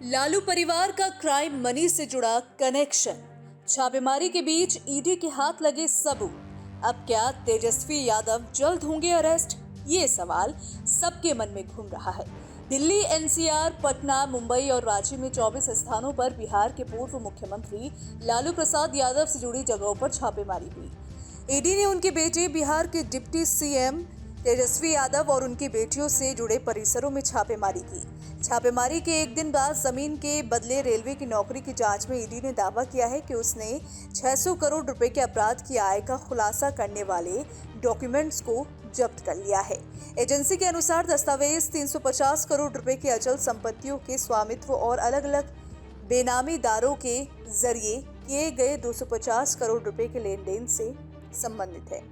लालू परिवार का crime money से जुड़ा कनेक्शन, छापेमारी के बीच ईडी के हाथ लगे सबूत। अब क्या तेजस्वी यादव जल्द होंगे अरेस्ट? ये सवाल सबके मन में घूम रहा है। दिल्ली, एनसीआर, पटना, मुंबई और रांची में 24 स्थानों पर बिहार के पूर्व मुख्यमंत्री लालू प्रसाद यादव से जुड़ी जगहों पर छापेमारी हुई। ईडी ने उनके बेटे, बिहार के डिप्टी सीएम तेजस्वी यादव और उनकी बेटियों से जुड़े परिसरों में छापेमारी की। छापेमारी के एक दिन बाद जमीन के बदले रेलवे की नौकरी की जांच में ईडी ने दावा किया है कि उसने 600 करोड़ रुपए के अपराध की आय का खुलासा करने वाले डॉक्यूमेंट्स को जब्त कर लिया है। एजेंसी के अनुसार दस्तावेज 350 करोड़ रुपए की अचल संपत्तियों के स्वामित्व और अलग अलग बेनामीदारों के जरिए किए गए 250 करोड़ रुपए के लेन देन से संबंधित है।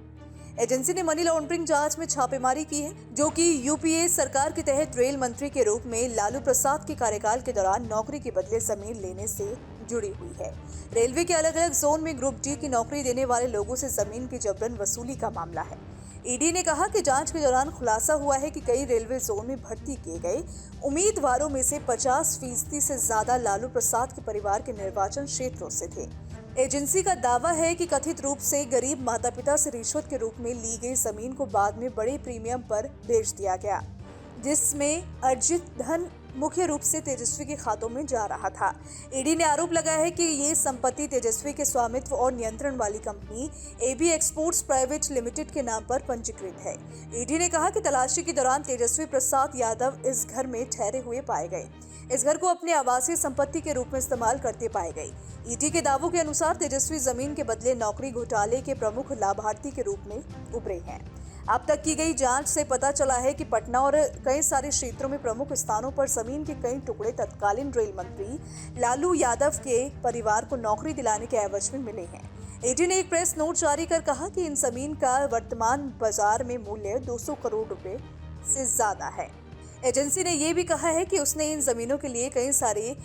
एजेंसी ने मनी लॉन्ड्रिंग जांच में छापेमारी की है, जो कि यूपीए सरकार के तहत रेल मंत्री के रूप में लालू प्रसाद के कार्यकाल के दौरान नौकरी के बदले जमीन लेने से जुड़ी हुई है। रेलवे के अलग अलग जोन में ग्रुप डी की नौकरी देने वाले लोगों से जमीन की जबरन वसूली का मामला है। ईडी ने कहा कि जांच के दौरान खुलासा हुआ है कि कई रेलवे जोन में भर्ती किए गए उम्मीदवारों में से 50% से ज्यादा लालू प्रसाद के परिवार के निर्वाचन क्षेत्रों से थे। एजेंसी का दावा है कि कथित रूप से गरीब माता पिता से रिश्वत के रूप में ली गई जमीन को बाद में बड़े प्रीमियम पर बेच दिया गया, जिसमें अर्जित धन मुख्य रूप से तेजस्वी के खातों में जा रहा था। ईडी ने आरोप लगाया है कि ये संपत्ति तेजस्वी के स्वामित्व और नियंत्रण वाली company AB exports private limited के नाम पर पंजीकृत है। ईडी ने कहा कि तलाशी के दौरान तेजस्वी प्रसाद यादव इस घर में ठहरे हुए पाए गए। इस घर को अपने आवासीय संपत्ति के रूप में इस्तेमाल करते पाए गए। ईडी के दावों के अनुसार तेजस्वी जमीन के बदले नौकरी घोटाले के प्रमुख लाभार्थी के रूप में उभरे हैं। अब तक की गई जांच से पता चला है कि पटना और कई सारे क्षेत्रों में प्रमुख स्थानों पर जमीन के कई टुकड़े तत्कालीन रेल मंत्री लालू यादव के परिवार को नौकरी दिलाने के एवज में मिले हैं। ईडी ने एक प्रेस नोट जारी कर कहा कि इन जमीन का वर्तमान बाजार में मूल्य 200 करोड़ रुपए से ज्यादा है। एजेंसी ने यह भी कहा है कि उसने इन जमीनों के लिए कई सारे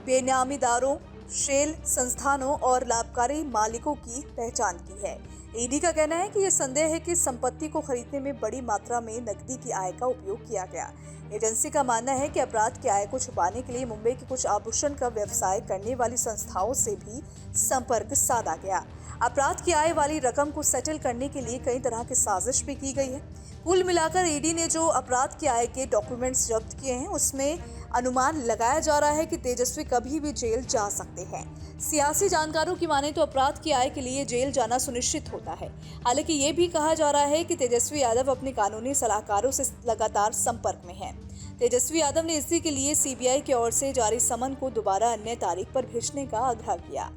बेनामीदारों, शेल संस्थानों और लाभकारी मालिकों की पहचान की है। ईडी का कहना है कि यह संदेह है कि संपत्ति को खरीदने में बड़ी मात्रा में नकदी की आय का उपयोग किया गया। एजेंसी का मानना है कि अपराध की आय को छुपाने के लिए मुंबई के कुछ आभूषण का व्यवसाय करने वाली संस्थाओं से भी संपर्क साधा गया। अपराध की आय वाली रकम को सेटल करने के लिए कई तरह की साजिश भी की गई है। कुल मिलाकर ईडी ने जो अपराध की आय के डॉक्यूमेंट्स जब्त किए हैं, उसमें अनुमान लगाया जा रहा है कि तेजस्वी कभी भी जेल जा सकते हैं। सियासी जानकारों की माने तो अपराध की आय के लिए जेल जाना सुनिश्चित होता है। हालांकि ये भी कहा जा रहा है कि तेजस्वी यादव अपने कानूनी सलाहकारों से लगातार संपर्क में हैं। तेजस्वी यादव ने इसी के लिए सीबीआई की ओर से जारी समन को दोबारा अन्य तारीख पर भेजने का आग्रह किया।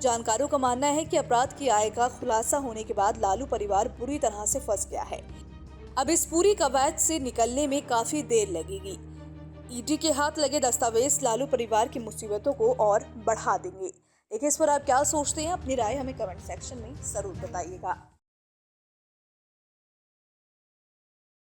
जानकारों का मानना है कि अपराध की आय का खुलासा होने के बाद लालू परिवार बुरी तरह से फंस गया है। अब इस पूरी कवायद से निकलने में काफी देर लगेगी। ईडी के हाथ लगे दस्तावेज लालू परिवार की मुसीबतों को और बढ़ा देंगे। देखिए, इस पर आप क्या सोचते हैं? अपनी राय हमें कमेंट सेक्शन में जरूर बताइएगा।